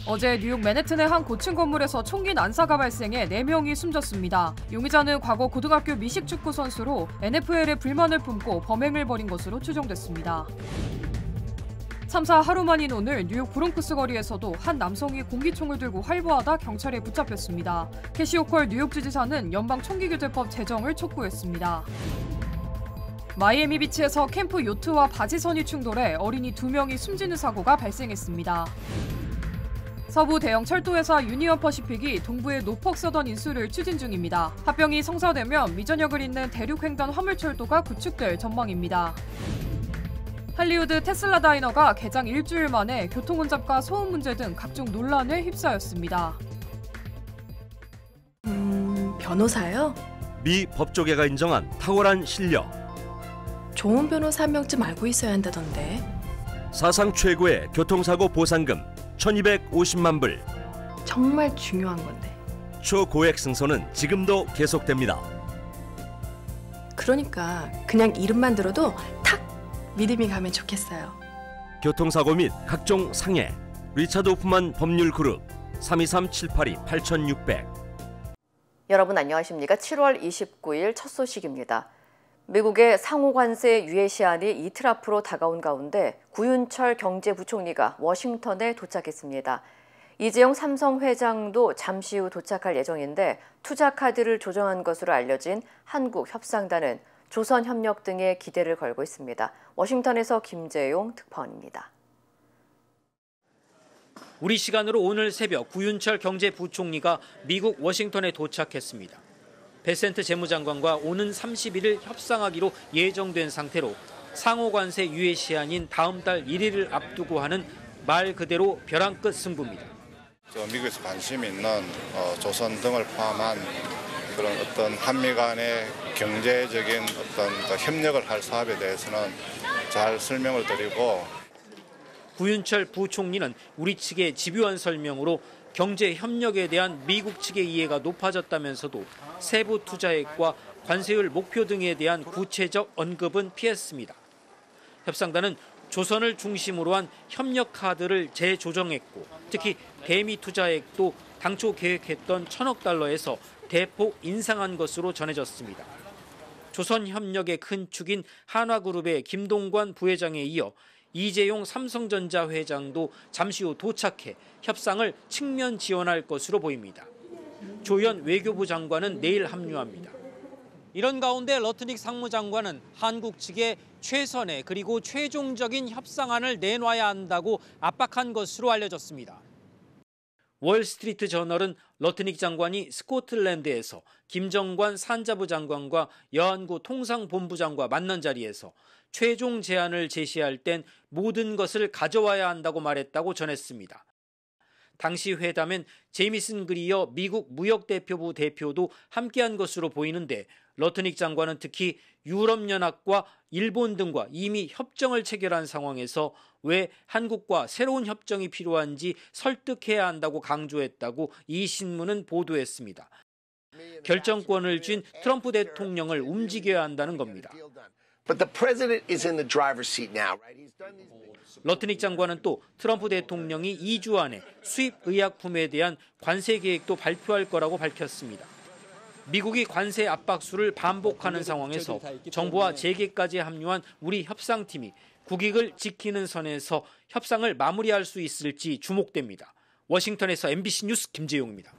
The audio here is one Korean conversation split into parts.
어제 뉴욕 맨해튼의 한 고층 건물에서 총기 난사가 발생해 4명이 숨졌습니다. 용의자는 과거 고등학교 미식축구 선수로 NFL에 불만을 품고 범행을 벌인 것으로 추정됐습니다. 참사 하루 만인 오늘 뉴욕 브롱크스 거리에서도 한 남성이 공기총을 들고 활보하다 경찰에 붙잡혔습니다. 캐시 호컬 뉴욕주지사는 연방 총기규제법 제정을 촉구했습니다. 마이애미 비치에서 캠프 요트와 바지선이 충돌해 어린이 2명이 숨지는 사고가 발생했습니다. 서부 대형 철도회사 유니언 퍼시픽이 동부의 노폭 서던 인수를 추진 중입니다. 합병이 성사되면 미전역을 잇는 대륙횡단 화물철도가 구축될 전망입니다. 할리우드 테슬라 다이너가 개장 일주일 만에 교통 혼잡과 소음 문제 등 각종 논란에 휩싸였습니다. 변호사요? 미 법조계가 인정한 탁월한 실력. 좋은 변호사 한 명쯤 알고 있어야 한다던데. 사상 최고의 교통사고 보상금 1,250만 불. 정말 중요한 건데. 초고액 승소는 지금도 계속됩니다. 그러니까 그냥 이름만 들어도 탁 믿음이 가면 좋겠어요. 교통사고 및 각종 상해. 리차드 호프만 법률그룹 323-782-8600. 여러분 안녕하십니까? 7월 29일 첫 소식입니다. 미국의 상호관세 유예 시한이 이틀 앞으로 다가온 가운데 구윤철 경제부총리가 워싱턴에 도착했습니다. 이재용 삼성 회장도 잠시 후 도착할 예정인데 투자카드를 조정한 것으로 알려진 한국협상단은 조선협력 등에 기대를 걸고 있습니다. 워싱턴에서 김재용 특파원입니다. 우리 시간으로 오늘 새벽 구윤철 경제부총리가 미국 워싱턴에 도착했습니다. 베센트 재무장관과 오는 31일 협상하기로 예정된 상태로 상호관세 유예 시한인 다음 달 1일을 앞두고 하는 말 그대로 벼랑 끝 승부입니다. 미국에서 관심이 있는 조선 등을 포함한 그런 어떤 한미 간의 경제적인 어떤 협력을 할 사업에 대해서는 잘 설명을 드리고, 구윤철 부총리는 우리 측의 집요한 설명으로 경제 협력에 대한 미국 측의 이해가 높아졌다면서도 세부 투자액과 관세율 목표 등에 대한 구체적 언급은 피했습니다. 협상단은 조선을 중심으로 한 협력 카드를 재조정했고 특히 대미 투자액도 당초 계획했던 1,000억 달러에서 대폭 인상한 것으로 전해졌습니다. 조선 협력의 큰 축인 한화그룹의 김동관 부회장에 이어 이재용 삼성전자 회장도 잠시 후 도착해 협상을 측면 지원할 것으로 보입니다. 조현 외교부 장관은 내일 합류합니다. 이런 가운데 러트닉 상무장관은 한국 측에 최선의 그리고 최종적인 협상안을 내놔야 한다고 압박한 것으로 알려졌습니다. 월스트리트 저널은 러트닉 장관이 스코틀랜드에서 김정관 산자부 장관과 여한구 통상본부장과 만난 자리에서 최종 제안을 제시할 땐 모든 것을 가져와야 한다고 말했다고 전했습니다. 당시 회담엔 제이미슨 그리어 미국 무역대표부 대표도 함께한 것으로 보이는데 러트닉 장관은 특히 유럽연합과 일본 등과 이미 협정을 체결한 상황에서 왜 한국과 새로운 협정이 필요한지 설득해야 한다고 강조했다고 이 신문은 보도했습니다. 결정권을 쥔 트럼프 대통령을 움직여야 한다는 겁니다. 러트닉 장관은 또 트럼프 대통령이 2주 안에 수입 의약품에 대한 관세 계획도 발표할 거라고 밝혔습니다. 미국이 관세 압박수를 반복하는 상황에서 정부와 재계까지 합류한 우리 협상팀이 국익을 지키는 선에서 협상을 마무리할 수 있을지 주목됩니다. 워싱턴에서 MBC 뉴스 김재용입니다.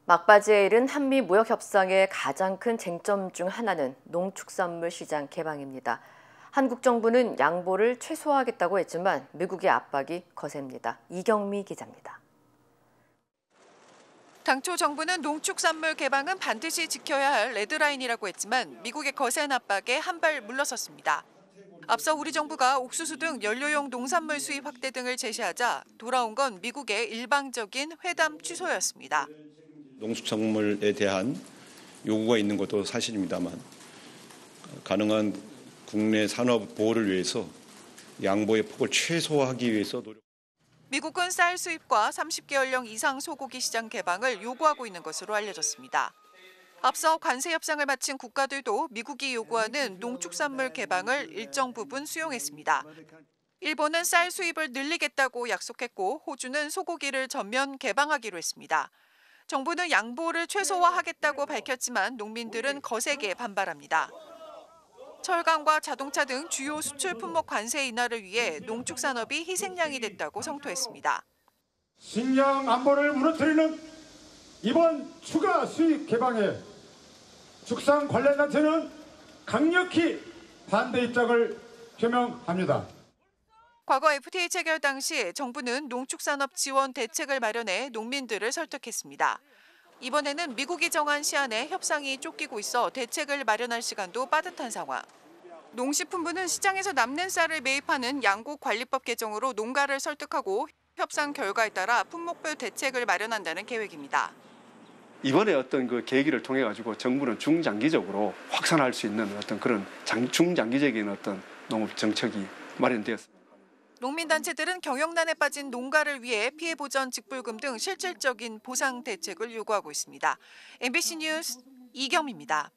막바지에 이른 한미 무역 협상의 가장 큰 쟁점 중 하나는 농축산물 시장 개방입니다. 한국 정부는 양보를 최소화하겠다고 했지만 미국의 압박이 거셉니다. 이경미 기자입니다. 당초 정부는 농축산물 개방은 반드시 지켜야 할 레드라인이라고 했지만 미국의 거센 압박에 한 발 물러섰습니다. 앞서 우리 정부가 옥수수 등 연료용 농산물 수입 확대 등을 제시하자 돌아온 건 미국의 일방적인 회담 취소였습니다. 농축산물에 대한 요구가 있는 것도 사실입니다만 가능한 국내 산업 보호를 위해서 양보의 폭을 최소화하기 위해서 노력. 미국은 쌀 수입과 30개월령 이상 소고기 시장 개방을 요구하고 있는 것으로 알려졌습니다. 앞서 관세 협상을 마친 국가들도 미국이 요구하는 농축산물 개방을 일정 부분 수용했습니다. 일본은 쌀 수입을 늘리겠다고 약속했고 호주는 소고기를 전면 개방하기로 했습니다. 정부는 양보를 최소화하겠다고 밝혔지만 농민들은 거세게 반발합니다. 철강과 자동차 등 주요 수출 품목 관세 인하를 위해 농축산업이 희생양이 됐다고 성토했습니다. 식량 안보를 무너뜨리는 이번 추가 수입 개방에 축산 관련 단체는 강력히 반대 입장을 표명합니다. 과거 FTA 체결 당시 정부는 농축산업 지원 대책을 마련해 농민들을 설득했습니다. 이번에는 미국이 정한 시한에 협상이 쫓기고 있어 대책을 마련할 시간도 빠듯한 상황. 농식품부는 시장에서 남는 쌀을 매입하는 양곡관리법 개정으로 농가를 설득하고 협상 결과에 따라 품목별 대책을 마련한다는 계획입니다. 이번에 어떤 그 계기를 통해 가지고 정부는 중장기적으로 확산할 수 있는 어떤 그런 중장기적인 어떤 농업 정책이 마련되었습니다. 농민단체들은 경영난에 빠진 농가를 위해 피해 보전 직불금 등 실질적인 보상 대책을 요구하고 있습니다. MBC 뉴스 이경미입니다.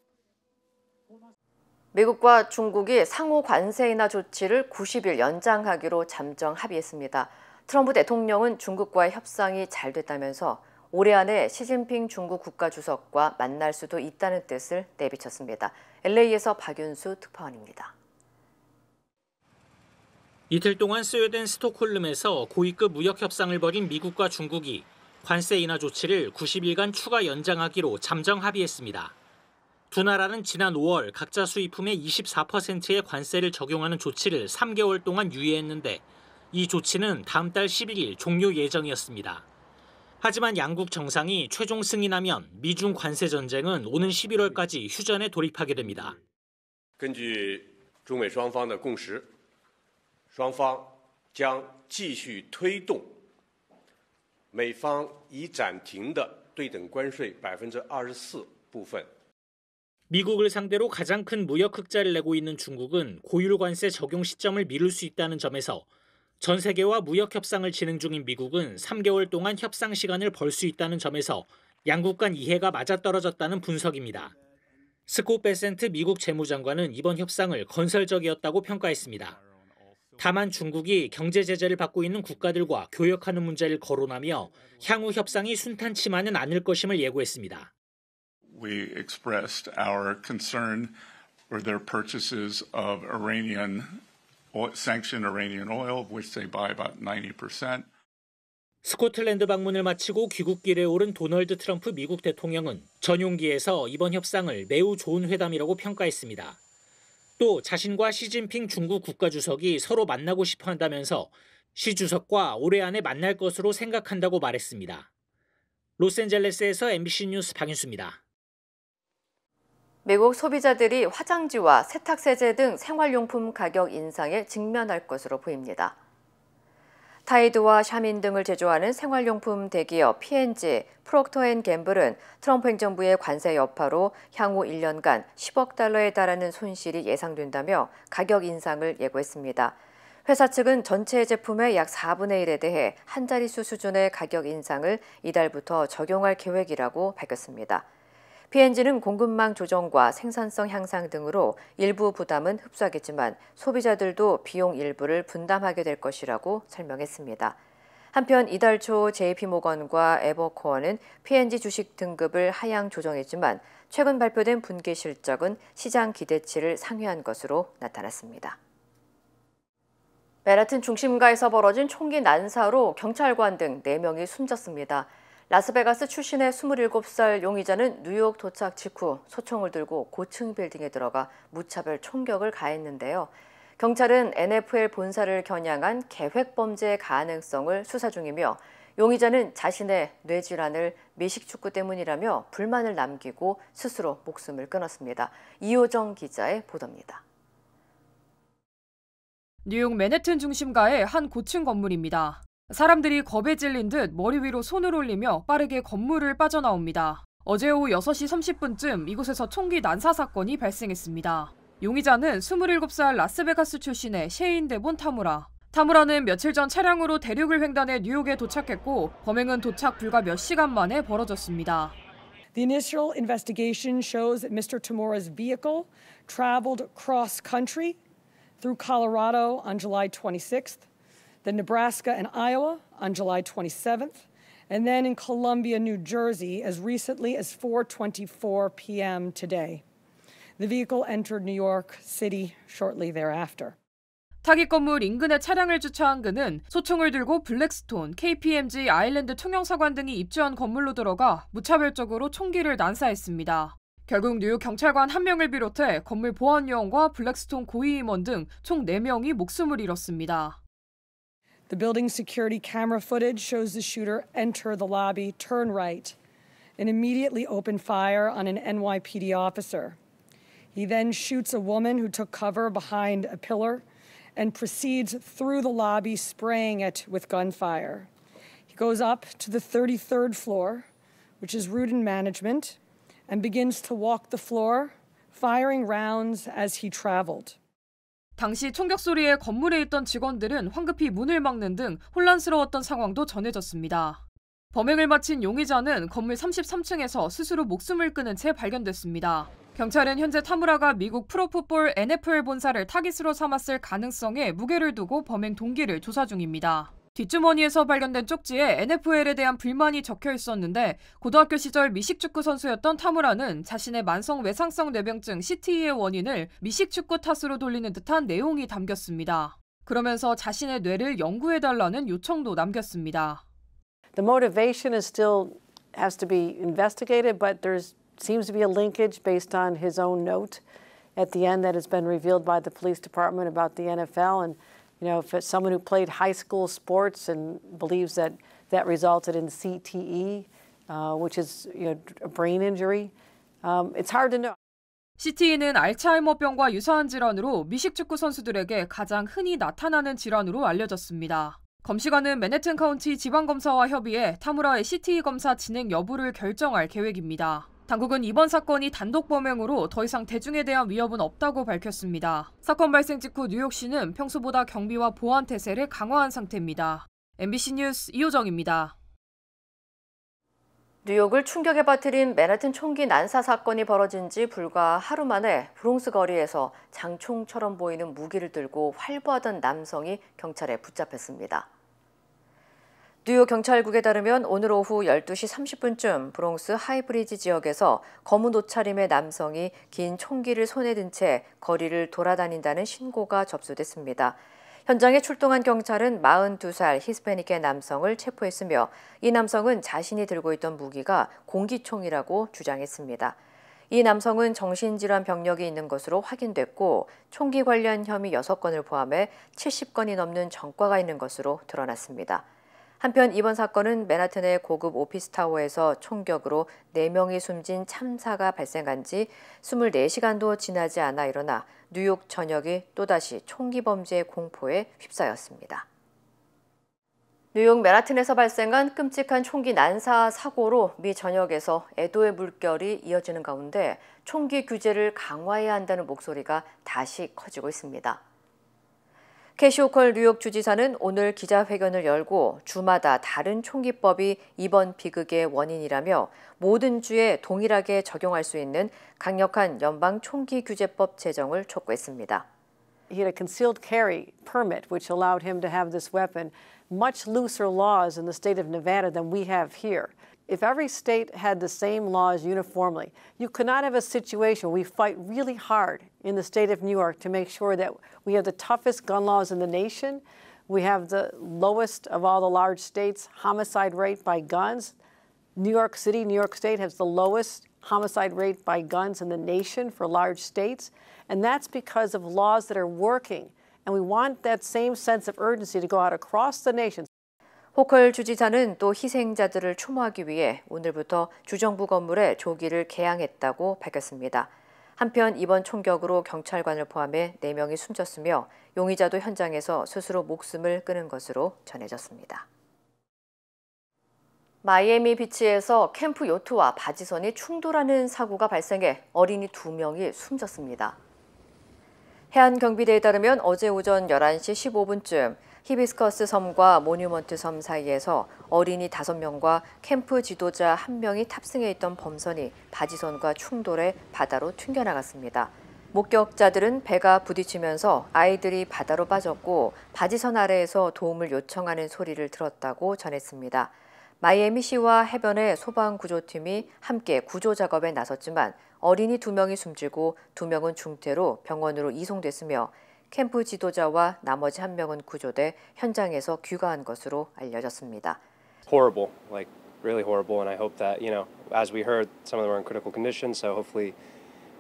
미국과 중국이 상호 관세 인하 조치를 90일 연장하기로 잠정 합의했습니다. 트럼프 대통령은 중국과의 협상이 잘 됐다면서 올해 안에 시진핑 중국 국가주석과 만날 수도 있다는 뜻을 내비쳤습니다. LA에서 박윤수 특파원입니다. 이틀 동안 스웨덴 스톡홀름에서 고위급 무역 협상을 벌인 미국과 중국이 관세 인하 조치를 90일간 추가 연장하기로 잠정 합의했습니다. 두 나라는 지난 5월 각자 수입품의 24%의 관세를 적용하는 조치를 3개월 동안 유예했는데 이 조치는 다음 달 11일 종료 예정이었습니다. 하지만 양국 정상이 최종 승인하면 미중 관세 전쟁은 오는 11월까지 휴전에 돌입하게 됩니다. 根据中美双方的共识，双方将继续推动美方已暂停的对等关税24%部分。 미국을 상대로 가장 큰 무역 흑자를 내고 있는 중국은 고율 관세 적용 시점을 미룰 수 있다는 점에서 전 세계와 무역 협상을 진행 중인 미국은 3개월 동안 협상 시간을 벌 수 있다는 점에서 양국 간 이해가 맞아떨어졌다는 분석입니다. 스콧 베센트 미국 재무장관은 이번 협상을 건설적이었다고 평가했습니다. 다만 중국이 경제 제재를 받고 있는 국가들과 교역하는 문제를 거론하며 향후 협상이 순탄치만은 않을 것임을 예고했습니다. We expressed our concern for their purchases of sanctioned Iranian oil, which they buy about 90%. 스코틀랜드 방문을 마치고 귀국길에 오른 도널드 트럼프 미국 대통령은 전용기에서 이번 협상을 매우 좋은 회담이라고 평가했습니다. 또 자신과 시진핑 중국 국가주석이 서로 만나고 싶어 한다면서 시 주석과 올해 안에 만날 것으로 생각한다고 말했습니다. 로스앤젤레스에서 MBC 뉴스 박윤수입니다. 미국 소비자들이 화장지와 세탁세제 등 생활용품 가격 인상에 직면할 것으로 보입니다. 타이드와 샤민 등을 제조하는 생활용품 대기업 P&G, 프록터앤갬블은 트럼프 행정부의 관세 여파로 향후 1년간 10억 달러에 달하는 손실이 예상된다며 가격 인상을 예고했습니다. 회사 측은 전체 제품의 약 4분의 1에 대해 한 자릿수 수준의 가격 인상을 이달부터 적용할 계획이라고 밝혔습니다. P&G는 공급망 조정과 생산성 향상 등으로 일부 부담은 흡수하겠지만 소비자들도 비용 일부를 분담하게 될 것이라고 설명했습니다. 한편 이달 초 JP모건과 에버코어는 P&G 주식 등급을 하향 조정했지만 최근 발표된 분기 실적은 시장 기대치를 상회한 것으로 나타났습니다. 맨하튼 중심가에서 벌어진 총기 난사로 경찰관 등 4명이 숨졌습니다. 라스베가스 출신의 27살 용의자는 뉴욕 도착 직후 소총을 들고 고층 빌딩에 들어가 무차별 총격을 가했는데요. 경찰은 NFL 본사를 겨냥한 계획 범죄의 가능성을 수사 중이며 용의자는 자신의 뇌질환을 미식축구 때문이라며 불만을 남기고 스스로 목숨을 끊었습니다. 이호정 기자의 보도입니다. 뉴욕 맨해튼 중심가의 한 고층 건물입니다. 사람들이 겁에 질린 듯 머리 위로 손을 올리며 빠르게 건물을 빠져나옵니다. 어제 오후 6시 30분쯤 이곳에서 총기 난사 사건이 발생했습니다. 용의자는 27살 라스베가스 출신의 셰인 데본 타무라. 타무라는 며칠 전 차량으로 대륙을 횡단해 뉴욕에 도착했고 범행은 도착 불과 몇 시간 만에 벌어졌습니다. The initial investigation shows that Mr. Tamura's vehicle traveled cross country through Colorado on July 26th, then Nebraska and Iowa on July 27th, and then in Columbia, New Jersey as recently as 4:24 p.m. today. The vehicle entered New York City shortly thereafter. 타깃 건물 인근에 차량을 주차한 그는 소총을 들고 블랙스톤, KPMG 아일랜드 통영사관 등이 입주한 건물로 들어가 무차별적으로 총기를 난사했습니다. 결국 뉴욕 경찰관 1명을 비롯해 건물 보안 요원과 블랙스톤 고위 임원 등 총 4명이 목숨을 잃었습니다. The building security camera footage shows the shooter enter the lobby, turn right, and immediately open fire on an NYPD officer. He then shoots a woman who took cover behind a pillar and proceeds through the lobby, spraying it with gunfire. He goes up to the 33rd floor, which is route and management, and begins to walk the floor, firing rounds as he traveled. 당시 총격 소리에 건물에 있던 직원들은 황급히 문을 막는 등 혼란스러웠던 상황도 전해졌습니다. 범행을 마친 용의자는 건물 33층에서 스스로 목숨을 끊은 채 발견됐습니다. 경찰은 현재 타무라가 미국 프로풋볼 NFL 본사를 타깃으로 삼았을 가능성에 무게를 두고 범행 동기를 조사 중입니다. 뒷주머니에서 발견된 쪽지에 NFL에 대한 불만이 적혀 있었는데 고등학교 시절 미식축구 선수였던 타무라는 자신의 만성 외상성 뇌병증 CTE의 원인을 미식축구 탓으로 돌리는 듯한 내용이 담겼습니다. 그러면서 자신의 뇌를 연구해달라는 요청도 남겼습니다. The motivation is still has to be investigated, but there's seems to be a linkage based on his own note at the end that has been revealed by the police department about the NFL. And, you know, if it's someone who played high school sports and believes that that resulted in CTE, which is, you know, a brain injury, it's hard to know. CTE는 알츠하이머병과 유사한 질환으로 미식축구 선수들에게 가장 흔히 나타나는 질환으로 알려졌습니다. 검시관은 맨해튼 카운티 지방검사와 협의해 타무라의 CTE 검사 진행 여부를 결정할 계획입니다. 당국은 이번 사건이 단독 범행으로 더 이상 대중에 대한 위협은 없다고 밝혔습니다. 사건 발생 직후 뉴욕시는 평소보다 경비와 보안 태세를 강화한 상태입니다. MBC 뉴스 이호정입니다. 뉴욕을 충격에 빠뜨린 맨해튼 총기 난사 사건이 벌어진 지 불과 하루 만에 브롱스 거리에서 장총처럼 보이는 무기를 들고 활보하던 남성이 경찰에 붙잡혔습니다. 뉴욕 경찰국에 따르면 오늘 오후 12시 30분쯤 브롱스 하이브리지 지역에서 검은 옷차림의 남성이 긴 총기를 손에 든 채 거리를 돌아다닌다는 신고가 접수됐습니다. 현장에 출동한 경찰은 42살 히스패닉의 남성을 체포했으며 이 남성은 자신이 들고 있던 무기가 공기총이라고 주장했습니다. 이 남성은 정신질환 병력이 있는 것으로 확인됐고 총기 관련 혐의 6건을 포함해 70건이 넘는 전과가 있는 것으로 드러났습니다. 한편 이번 사건은 맨하튼의 고급 오피스타워에서 총격으로 4명이 숨진 참사가 발생한 지 24시간도 지나지 않아 일어나 뉴욕 전역이 또다시 총기 범죄의 공포에 휩싸였습니다. 뉴욕 맨하튼에서 발생한 끔찍한 총기 난사 사고로 미 전역에서 애도의 물결이 이어지는 가운데 총기 규제를 강화해야 한다는 목소리가 다시 커지고 있습니다. 캐시 호컬 뉴욕 주지사는 오늘 기자회견을 열고 주마다 다른 총기법이 이번 비극의 원인이라며 모든 주에 동일하게 적용할 수 있는 강력한 연방 총기 규제법 제정을 촉구했습니다. He had a concealed carry permit which allowed him to have this weapon. Much looser laws in the state of Nevada than we have here. If every state had the same laws uniformly, you could not have a situation where we fight really hard in the state of New York to make sure that we have the toughest gun laws in the nation. We have the lowest of all the large states homicide rate by guns. New York City, New York State has the lowest homicide rate by guns in the nation for large states. And that's because of laws that are working. And we want that same sense of urgency to go out across the nation. 호컬 주지사는 또 희생자들을 추모하기 위해 오늘부터 주정부 건물에 조기를 개항했다고 밝혔습니다. 한편 이번 총격으로 경찰관을 포함해 4명이 숨졌으며 용의자도 현장에서 스스로 목숨을 끊은 것으로 전해졌습니다. 마이애미 비치에서 캠프 요트와 바지선이 충돌하는 사고가 발생해 어린이 2명이 숨졌습니다. 해안경비대에 따르면 어제 오전 11시 15분쯤 히비스커스 섬과 모뉴먼트 섬 사이에서 어린이 5명과 캠프 지도자 1명이 탑승해 있던 범선이 바지선과 충돌해 바다로 튕겨나갔습니다. 목격자들은 배가 부딪히면서 아이들이 바다로 빠졌고 바지선 아래에서 도움을 요청하는 소리를 들었다고 전했습니다. 마이애미시와 해변의 소방구조팀이 함께 구조 작업에 나섰지만 어린이 2명이 숨지고 2명은 중태로 병원으로 이송됐으며 캠프 지도자와 나머지 1명은 구조돼 현장에서 귀가한 것으로 알려졌습니다. Horrible, like really horrible, and I hope that, as we heard, some of them are in critical condition, so hopefully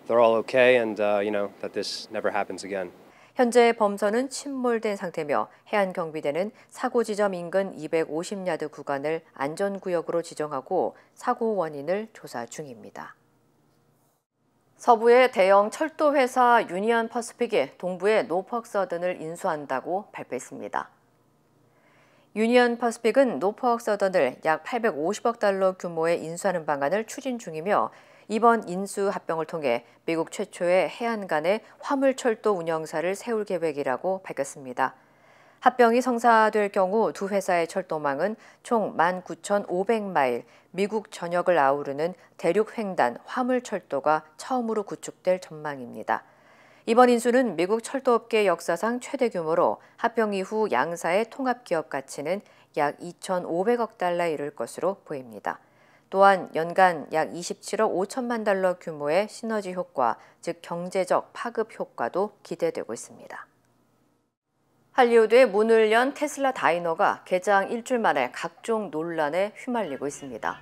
they're all okay and that this never happens again. 현재 범선은 침몰된 상태며 해안경비대는 사고 지점 인근 250야드 구간을 안전구역으로 지정하고 사고 원인을 조사 중입니다. 서부의 대형 철도 회사 유니언 퍼시픽이 동부의 노folk 서던을 인수한다고 발표했습니다. 유니언 퍼시픽은 노folk 서던을 약 850억 달러 규모의 인수하는 방안을 추진 중이며 이번 인수 합병을 통해 미국 최초의 해안 간의 화물철도 운영사를 세울 계획이라고 밝혔습니다. 합병이 성사될 경우 두 회사의 철도망은 총 19,500마일, 미국 전역을 아우르는 대륙 횡단 화물철도가 처음으로 구축될 전망입니다. 이번 인수는 미국 철도업계 역사상 최대 규모로 합병 이후 양사의 통합기업 가치는 약 2,500억 달러에 이를 것으로 보입니다. 또한 연간 약 27억 5천만 달러 규모의 시너지 효과, 즉 경제적 파급 효과도 기대되고 있습니다. 할리우드에 문을 연 테슬라 다이너가 개장 일주일 만에 각종 논란에 휘말리고 있습니다.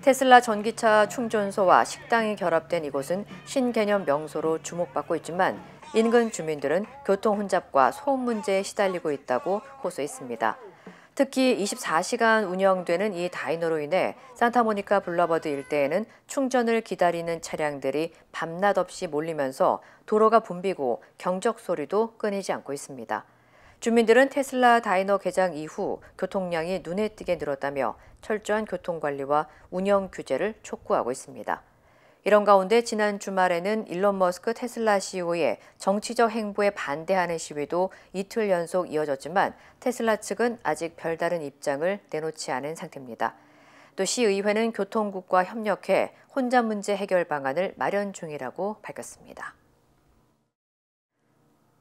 테슬라 전기차 충전소와 식당이 결합된 이곳은 신개념 명소로 주목받고 있지만 인근 주민들은 교통 혼잡과 소음 문제에 시달리고 있다고 호소했습니다. 특히 24시간 운영되는 이 다이너로 인해 산타모니카 블러버드 일대에는 충전을 기다리는 차량들이 밤낮 없이 몰리면서 도로가 붐비고 경적 소리도 끊이지 않고 있습니다. 주민들은 테슬라 다이너 개장 이후 교통량이 눈에 띄게 늘었다며 철저한 교통관리와 운영 규제를 촉구하고 있습니다. 이런 가운데 지난 주말에는 일론 머스크 테슬라 CEO의 정치적 행보에 반대하는 시위도 이틀 연속 이어졌지만 테슬라 측은 아직 별다른 입장을 내놓지 않은 상태입니다. 또 시의회는 교통국과 협력해 혼잡 문제 해결 방안을 마련 중이라고 밝혔습니다.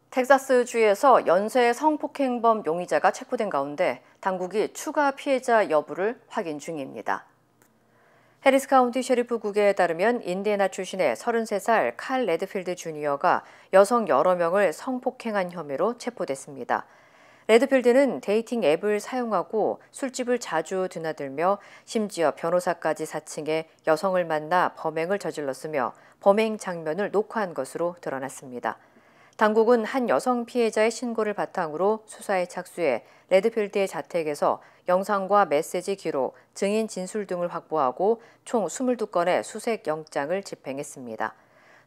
텍사스주에서 연쇄 성폭행범 용의자가 체포된 가운데 당국이 추가 피해자 여부를 확인 중입니다. 해리스 카운티 셰리프국에 따르면 인디애나 출신의 33살 칼 레드필드 주니어가 여성 여러 명을 성폭행한 혐의로 체포됐습니다. 레드필드는 데이팅 앱을 사용하고 술집을 자주 드나들며 심지어 변호사까지 사칭해 여성을 만나 범행을 저질렀으며 범행 장면을 녹화한 것으로 드러났습니다. 당국은 한 여성 피해자의 신고를 바탕으로 수사에 착수해 레드필드의 자택에서 영상과 메시지 기록, 증인 진술 등을 확보하고 총 22건의 수색 영장을 집행했습니다.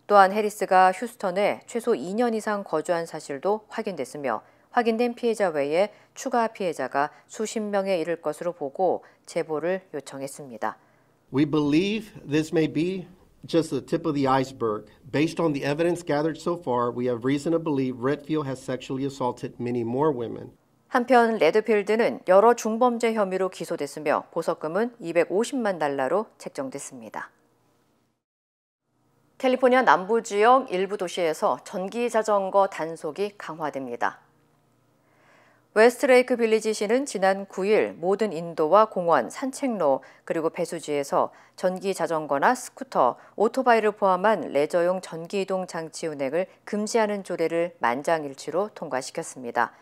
또한 해리스가 휴스턴에 최소 2년 이상 거주한 사실도 확인됐으며 확인된 피해자 외에 추가 피해자가 수십 명에 이를 것으로 보고 제보를 요청했습니다. We believe this may be just the tip of the iceberg. Based on the evidence gathered so far, we have reason to believe Redfield has sexually assaulted many more women. 한편 레드필드는 여러 중범죄 혐의로 기소됐으며 보석금은 250만 달러로 책정됐습니다. 캘리포니아 남부 지역 일부 도시에서 전기 자전거 단속이 강화됩니다. 웨스트레이크 빌리지시는 지난 9일 모든 인도와 공원, 산책로, 그리고 배수지에서 전기 자전거나 스쿠터, 오토바이를 포함한 레저용 전기이동 장치 운행을 금지하는 조례를 만장일치로 통과시켰습니다.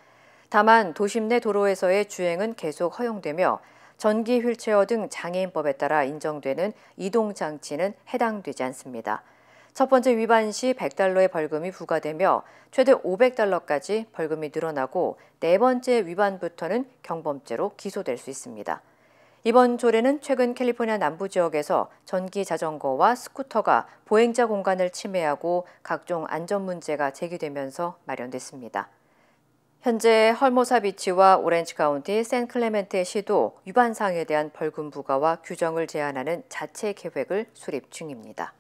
다만 도심 내 도로에서의 주행은 계속 허용되며 전기 휠체어 등 장애인법에 따라 인정되는 이동 장치는 해당되지 않습니다. 첫 번째 위반 시 $100의 벌금이 부과되며 최대 $500까지 벌금이 늘어나고 네 번째 위반부터는 경범죄로 기소될 수 있습니다. 이번 조례는 최근 캘리포니아 남부 지역에서 전기 자전거와 스쿠터가 보행자 공간을 침해하고 각종 안전 문제가 제기되면서 마련됐습니다. 현재 헐모사 비치와 오렌지 카운티 샌클레멘트의 시도 위반 사항에 대한 벌금 부과와 규정을 제한하는 자체 계획을 수립 중입니다.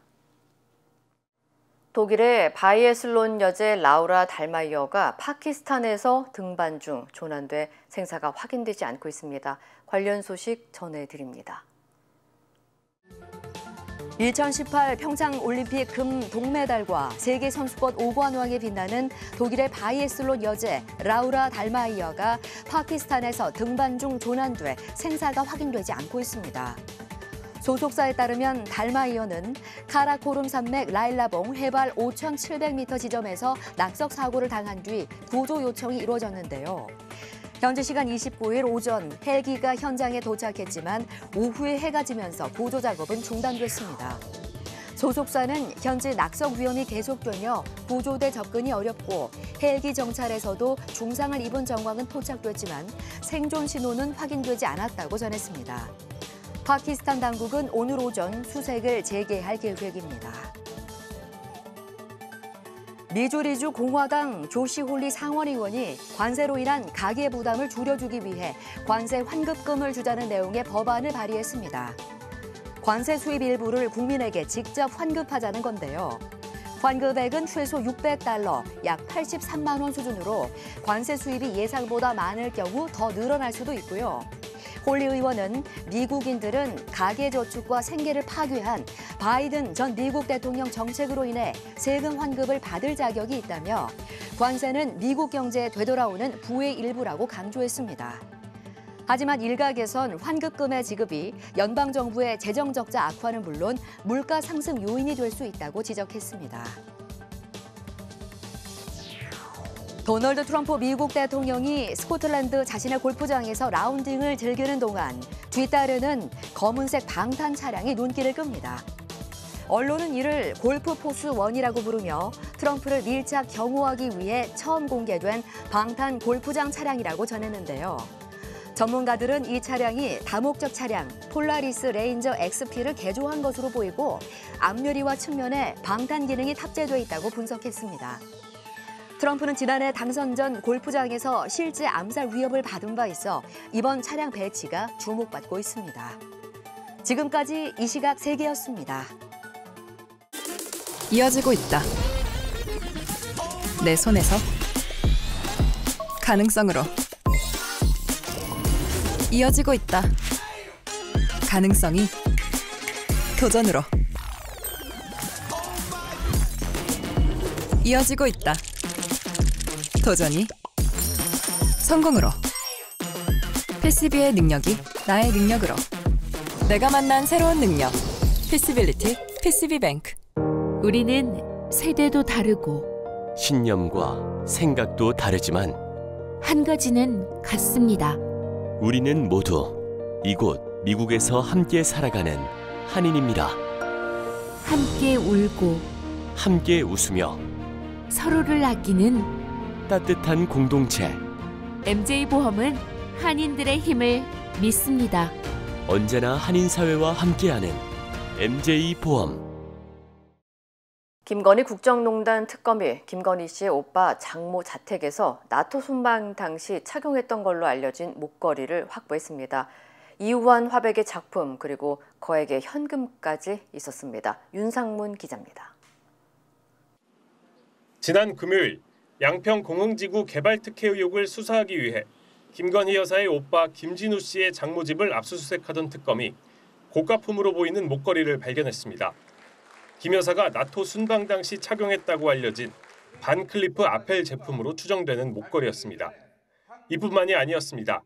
독일의 바이애슬론 여제 라우라 달마이어가 파키스탄에서 등반 중 조난돼 생사가 확인되지 않고 있습니다. 관련 소식 전해드립니다. 2018 평창 올림픽 금 동메달과 세계 선수권 5관왕에 빛나는 독일의 바이애슬론 여제 라우라 달마이어가 파키스탄에서 등반 중 조난돼 생사가 확인되지 않고 있습니다. 소속사에 따르면 달마이어는 카라코룸 산맥 라일라봉 해발 5,700m 지점에서 낙석 사고를 당한 뒤 구조 요청이 이루어졌는데요. 현지 시간 29일 오전 헬기가 현장에 도착했지만 오후에 해가 지면서 구조 작업은 중단됐습니다. 소속사는 현재 낙석 위험이 계속되며 구조대 접근이 어렵고 헬기 정찰에서도 중상을 입은 정황은 포착됐지만 생존 신호는 확인되지 않았다고 전했습니다. 파키스탄 당국은 오늘 오전 수색을 재개할 계획입니다. 미주리주 공화당 조시 홀리 상원의원이 관세로 인한 가계 부담을 줄여주기 위해 관세 환급금을 주자는 내용의 법안을 발의했습니다. 관세 수입 일부를 국민에게 직접 환급하자는 건데요. 환급액은 최소 $600, 약 83만 원 수준으로 관세 수입이 예상보다 많을 경우 더 늘어날 수도 있고요. 홀리 의원은 미국인들은 가계저축과 생계를 파괴한 바이든 전 미국 대통령 정책으로 인해 세금 환급을 받을 자격이 있다며 관세는 미국 경제에 되돌아오는 부의 일부라고 강조했습니다. 하지만 일각에선 환급금의 지급이 연방정부의 재정적자 악화는 물론 물가 상승 요인이 될 수 있다고 지적했습니다. 도널드 트럼프 미국 대통령이 스코틀랜드 자신의 골프장에서 라운딩을 즐기는 동안 뒤따르는 검은색 방탄 차량이 눈길을 끕니다. 언론은 이를 골프 포스 1이라고 부르며 트럼프를 밀착 경호하기 위해 처음 공개된 방탄 골프장 차량이라고 전했는데요. 전문가들은 이 차량이 다목적 차량 폴라리스 레인저 XP를 개조한 것으로 보이고 앞유리와 측면에 방탄 기능이 탑재돼 있다고 분석했습니다. 트럼프는 지난해 당선 전 골프장에서 실제 암살 위협을 받은 바 있어 이번 차량 배치가 주목받고 있습니다. 지금까지 이 시각 세계였습니다. 이어지고 있다. 내 손에서 가능성으로 이어지고 있다. 가능성이 도전으로 이어지고 있다. 도전이 성공으로. 패시비의 능력이 나의 능력으로. 내가 만난 새로운 능력. 패시빌리티 패시비뱅크. 우리는 세대도 다르고 신념과 생각도 다르지만 한 가지는 같습니다. 우리는 모두 이곳 미국에서 함께 살아가는 한인입니다. 함께 울고 함께 웃으며 서로를 아끼는 따뜻한 공동체. MJ보험은 한인들의 힘을 믿습니다. 언제나 한인 사회와 함께하는 MJ보험. 김건희 국정농단 특검이 김건희 씨의 오빠 장모 자택에서 나토 순방 당시 착용했던 걸로 알려진 목걸이를 확보했습니다. 이우환 화백의 작품 그리고 거액의 현금까지 있었습니다. 윤상문 기자입니다. 지난 금요일 양평 공흥지구 개발 특혜 의혹을 수사하기 위해 김건희 여사의 오빠 김진우 씨의 장모집을 압수수색하던 특검이 고가품으로 보이는 목걸이를 발견했습니다. 김 여사가 나토 순방 당시 착용했다고 알려진 반클리프 아펠 제품으로 추정되는 목걸이였습니다. 이뿐만이 아니었습니다.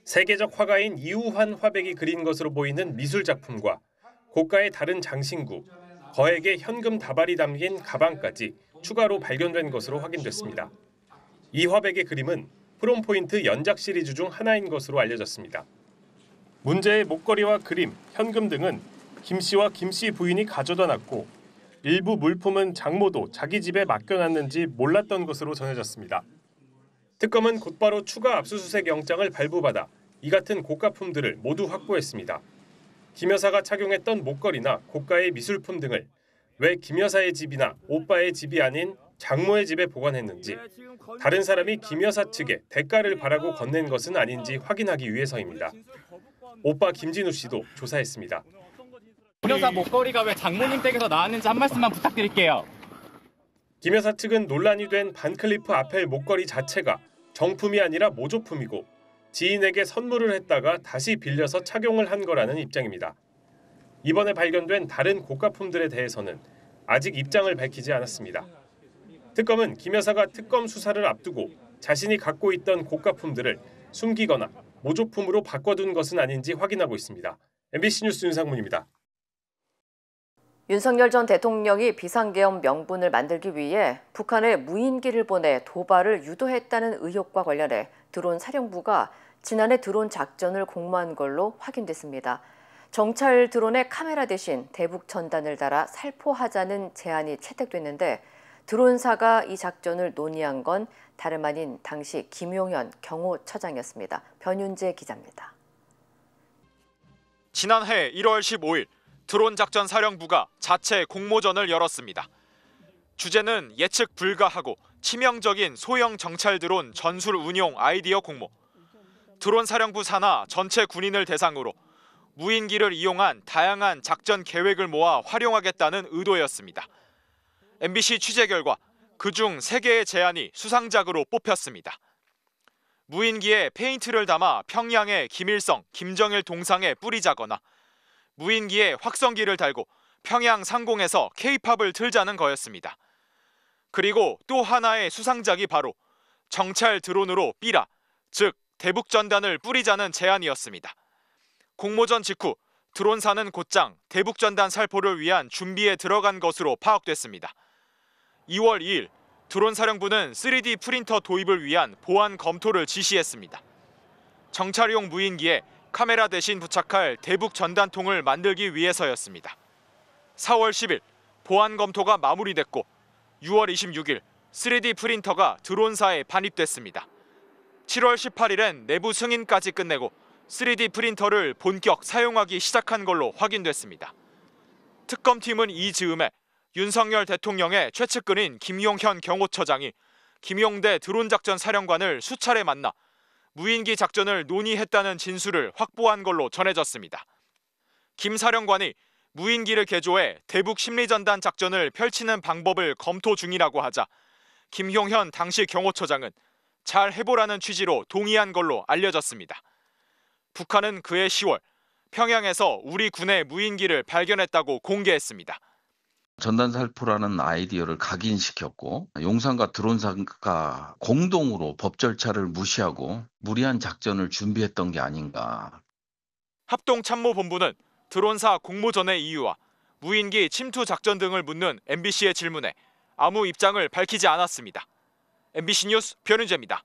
세계적 화가인 이우환 화백이 그린 것으로 보이는 미술 작품과 고가의 다른 장신구, 거액의 현금 다발이 담긴 가방까지 추가로 발견된 것으로 확인됐습니다. 이 화백의 그림은 프롬포인트 연작 시리즈 중 하나인 것으로 알려졌습니다. 문제의 목걸이와 그림, 현금 등은 김 씨와 김 씨 부인이 가져다 놨고 일부 물품은 장모도 자기 집에 맡겨놨는지 몰랐던 것으로 전해졌습니다. 특검은 곧바로 추가 압수수색 영장을 발부받아 이 같은 고가품들을 모두 확보했습니다. 김 여사가 착용했던 목걸이나 고가의 미술품 등을 왜 김 여사의 집이나 오빠의 집이 아닌 장모의 집에 보관했는지, 다른 사람이 김 여사 측에 대가를 바라고 건넨 것은 아닌지 확인하기 위해서입니다. 오빠 김진우 씨도 조사했습니다. 김 여사 목걸이가 왜 장모님 댁에서 나왔는지 한 말씀만 부탁드릴게요. 김 여사 측은 논란이 된 반클리프 아펠 목걸이 자체가 정품이 아니라 모조품이고 지인에게 선물을 했다가 다시 빌려서 착용을 한 거라는 입장입니다. 이번에 발견된 다른 고가품들에 대해서는 아직 입장을 밝히지 않았습니다. 특검은 김 여사가 특검 수사를 앞두고 자신이 갖고 있던 고가품들을 숨기거나 모조품으로 바꿔둔 것은 아닌지 확인하고 있습니다. MBC 뉴스 윤상문입니다. 윤석열 전 대통령이 비상계엄 명분을 만들기 위해 북한에 무인기를 보내 도발을 유도했다는 의혹과 관련해 드론 사령부가 지난해 드론 작전을 공모한 걸로 확인됐습니다. 정찰 드론에 카메라 대신 대북 전단을 달아 살포하자는 제안이 채택됐는데 드론사가 이 작전을 논의한 건 다름 아닌 당시 김용현 경호처장이었습니다. 변윤재 기자입니다. 지난해 1월 15일 드론 작전 사령부가 자체 공모전을 열었습니다. 주제는 예측 불가하고 치명적인 소형 정찰 드론 전술 운용 아이디어 공모. 드론 사령부 산하 전체 군인을 대상으로 무인기를 이용한 다양한 작전 계획을 모아 활용하겠다는 의도였습니다. MBC 취재 결과 그중 3개의 제안이 수상작으로 뽑혔습니다. 무인기에 페인트를 담아 평양의 김일성, 김정일 동상에 뿌리자거나 무인기에 확성기를 달고 평양 상공에서 K-팝을 틀자는 거였습니다. 그리고 또 하나의 수상작이 바로 정찰 드론으로 삐라, 즉 대북 전단을 뿌리자는 제안이었습니다. 공모전 직후 드론사는 곧장 대북 전단 살포를 위한 준비에 들어간 것으로 파악됐습니다. 2월 2일 드론 사령부는 3D 프린터 도입을 위한 보안 검토를 지시했습니다. 정찰용 무인기에 카메라 대신 부착할 대북 전단통을 만들기 위해서였습니다. 4월 10일 보안 검토가 마무리됐고 6월 26일 3D 프린터가 드론사에 반입됐습니다. 7월 18일엔 내부 승인까지 끝내고 3D 프린터를 본격 사용하기 시작한 걸로 확인됐습니다. 특검팀은 이 즈음에 윤석열 대통령의 최측근인 김용현 경호처장이 김용대 드론작전 사령관을 수차례 만나 무인기 작전을 논의했다는 진술을 확보한 걸로 전해졌습니다. 김 사령관이 무인기를 개조해 대북 심리전단 작전을 펼치는 방법을 검토 중이라고 하자 김용현 당시 경호처장은 잘 해보라는 취지로 동의한 걸로 알려졌습니다. 북한은 그해 10월 평양에서 우리 군의 무인기를 발견했다고 공개했습니다. 전단살포라는 아이디어를 각인시켰고 용산과 드론사가 공동으로 법 절차를 무시하고 무리한 작전을 준비했던 게 아닌가. 합동참모본부는 드론사 공모전의 이유와 무인기 침투 작전 등을 묻는 MBC의 질문에 아무 입장을 밝히지 않았습니다. MBC 뉴스 변윤재입니다.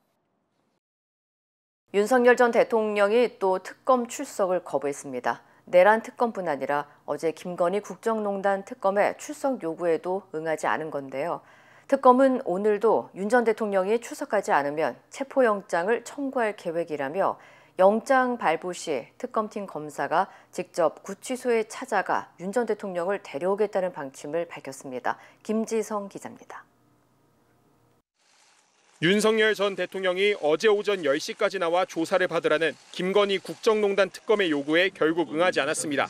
윤석열 전 대통령이 또 특검 출석을 거부했습니다. 내란 특검뿐 아니라 어제 김건희 국정농단 특검의 출석 요구에도 응하지 않은 건데요. 특검은 오늘도 윤 전 대통령이 출석하지 않으면 체포영장을 청구할 계획이라며 영장 발부 시 특검팀 검사가 직접 구치소에 찾아가 윤 전 대통령을 데려오겠다는 방침을 밝혔습니다. 김지성 기자입니다. 윤석열 전 대통령이 어제 오전 10시까지 나와 조사를 받으라는 김건희 국정농단 특검의 요구에 결국 응하지 않았습니다.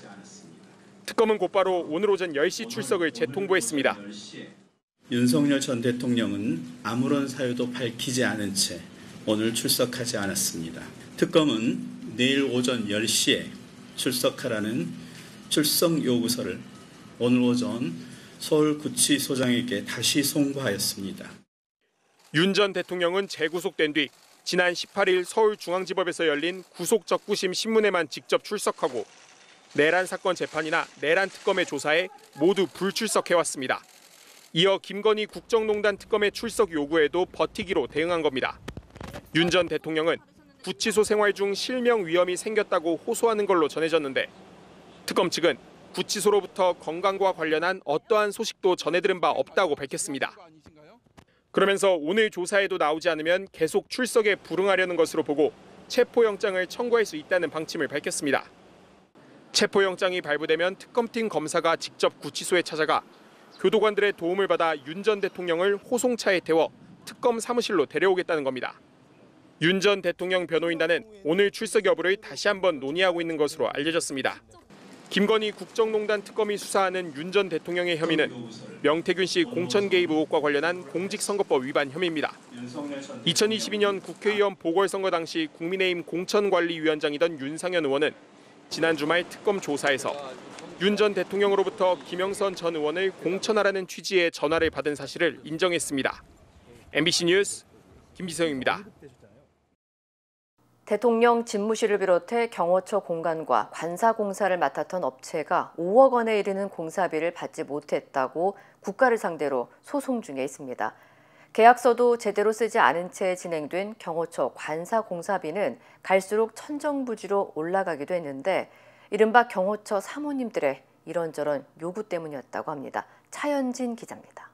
특검은 곧바로 오늘 오전 10시 출석을 재통보했습니다. 윤석열 전 대통령은 아무런 사유도 밝히지 않은 채 오늘 출석하지 않았습니다. 특검은 내일 오전 10시에 출석하라는 출석 요구서를 오늘 오전 서울구치소장에게 다시 송부하였습니다. 윤 전 대통령은 재구속된 뒤 지난 18일 서울중앙지법에서 열린 구속적부심 신문에만 직접 출석하고 내란 사건 재판이나 내란 특검의 조사에 모두 불출석해왔습니다. 이어 김건희 국정농단 특검의 출석 요구에도 버티기로 대응한 겁니다. 윤 전 대통령은 구치소 생활 중 실명 위험이 생겼다고 호소하는 걸로 전해졌는데 특검 측은 구치소로부터 건강과 관련한 어떠한 소식도 전해들은 바 없다고 밝혔습니다. 그러면서 오늘 조사에도 나오지 않으면 계속 출석에 불응하려는 것으로 보고 체포영장을 청구할 수 있다는 방침을 밝혔습니다. 체포영장이 발부되면 특검팀 검사가 직접 구치소에 찾아가 교도관들의 도움을 받아 윤 전 대통령을 호송차에 태워 특검 사무실로 데려오겠다는 겁니다. 윤 전 대통령 변호인단은 오늘 출석 여부를 다시 한번 논의하고 있는 것으로 알려졌습니다. 김건희 국정농단 특검이 수사하는 윤 전 대통령의 혐의는 명태균 씨 공천 개입 의혹과 관련한 공직선거법 위반 혐의입니다. 2022년 국회의원 보궐선거 당시 국민의힘 공천관리위원장이던 윤상현 의원은 지난 주말 특검 조사에서 윤 전 대통령으로부터 김영선 전 의원을 공천하라는 취지의 전화를 받은 사실을 인정했습니다. MBC 뉴스 김지성입니다. 대통령 집무실을 비롯해 경호처 공간과 관사 공사를 맡았던 업체가 5억 원에 이르는 공사비를 받지 못했다고 국가를 상대로 소송 중에 있습니다. 계약서도 제대로 쓰지 않은 채 진행된 경호처 관사 공사비는 갈수록 천정부지로 올라가기도 했는데 이른바 경호처 사모님들의 이런저런 요구 때문이었다고 합니다. 차연진 기자입니다.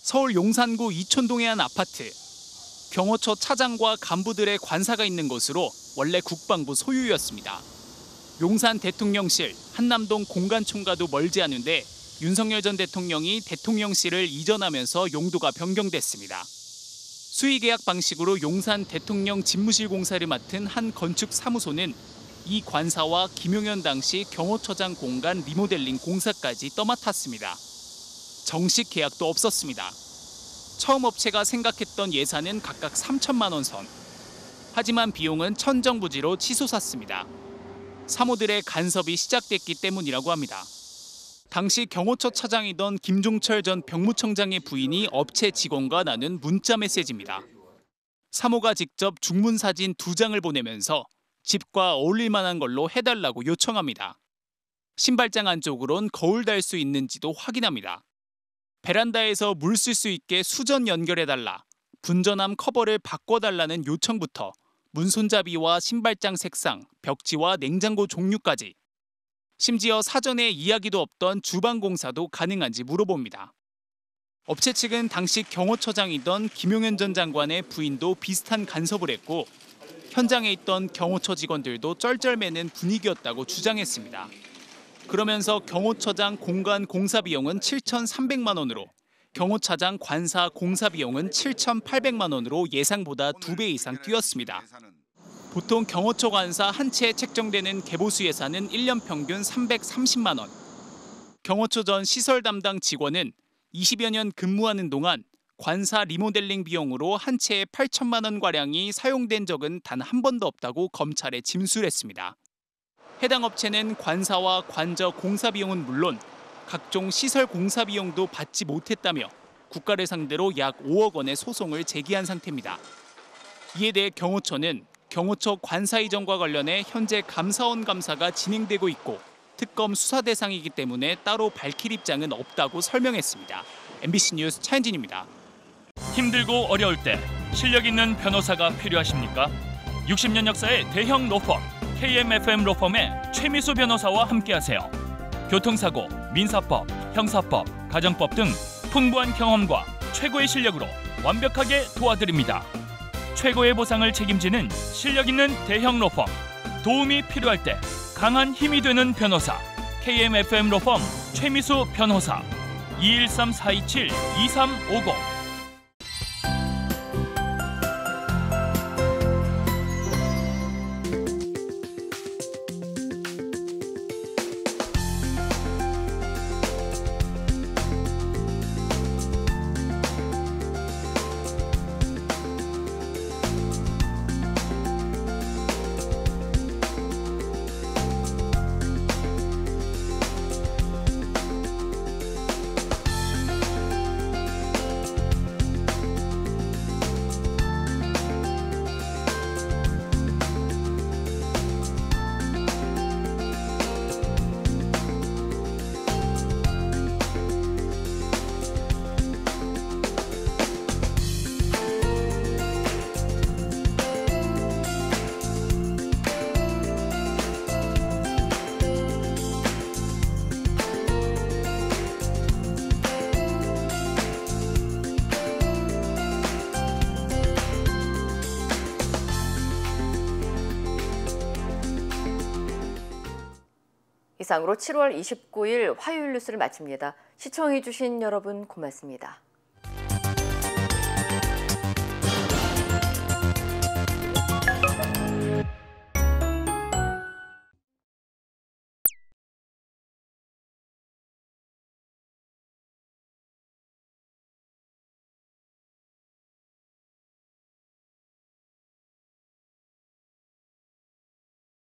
서울 용산구 이촌동의 한 아파트. 경호처 차장과 간부들의 관사가 있는 곳으로 원래 국방부 소유였습니다. 용산 대통령실, 한남동 공관총과도 멀지 않은데 윤석열 전 대통령이 대통령실을 이전하면서 용도가 변경됐습니다. 수의계약 방식으로 용산 대통령 집무실 공사를 맡은 한 건축 사무소는 이 관사와 김용현 당시 경호처장 공간 리모델링 공사까지 떠맡았습니다. 정식 계약도 없었습니다. 처음 업체가 생각했던 예산은 각각 3천만 원 선. 하지만 비용은 천정부지로 치솟았습니다. 사모들의 간섭이 시작됐기 때문이라고 합니다. 당시 경호처 차장이던 김종철 전 병무청장의 부인이 업체 직원과 나눈 문자 메시지입니다. 사모가 직접 중문 사진 2장을 보내면서 집과 어울릴 만한 걸로 해달라고 요청합니다. 신발장 안쪽으론 거울 달 수 있는지도 확인합니다. 베란다에서 물 쓸 수 있게 수전 연결해달라, 분전함 커버를 바꿔달라는 요청부터 문손잡이와 신발장 색상, 벽지와 냉장고 종류까지. 심지어 사전에 이야기도 없던 주방 공사도 가능한지 물어봅니다. 업체 측은 당시 경호처장이던 김용현 전 장관의 부인도 비슷한 간섭을 했고 현장에 있던 경호처 직원들도 쩔쩔매는 분위기였다고 주장했습니다. 그러면서 경호처장 공간 공사 비용은 7,300만 원으로 경호차장 관사 공사 비용은 7,800만 원으로 예상보다 2배 이상 뛰었습니다. 보통 경호처 관사 한 채에 책정되는 개보수 예산은 1년 평균 330만 원. 경호처 전 시설 담당 직원은 20여 년 근무하는 동안 관사 리모델링 비용으로 한 채에 8천만 원가량이 사용된 적은 단 한 번도 없다고 검찰에 진술했습니다. 해당 업체는 관사와 관저 공사 비용은 물론 각종 시설 공사 비용도 받지 못했다며 국가를 상대로 약 5억 원의 소송을 제기한 상태입니다. 이에 대해 경호처는 경호처 관사 이전과 관련해 현재 감사원 감사가 진행되고 있고 특검 수사 대상이기 때문에 따로 밝힐 입장은 없다고 설명했습니다. MBC 뉴스 차현진입니다. 힘들고 어려울 때 실력 있는 변호사가 필요하십니까? 60년 역사의 대형 로펌 KMFM 로펌의 최미수 변호사와 함께하세요. 교통사고, 민사법, 형사법, 가정법 등 풍부한 경험과 최고의 실력으로 완벽하게 도와드립니다. 최고의 보상을 책임지는 실력 있는 대형 로펌, 도움이 필요할 때 강한 힘이 되는 변호사 KMFM 로펌 최미수 변호사 213-427-2350. 이상으로 7월 29일 화요일 뉴스를 마칩니다. 시청해주신 여러분 고맙습니다.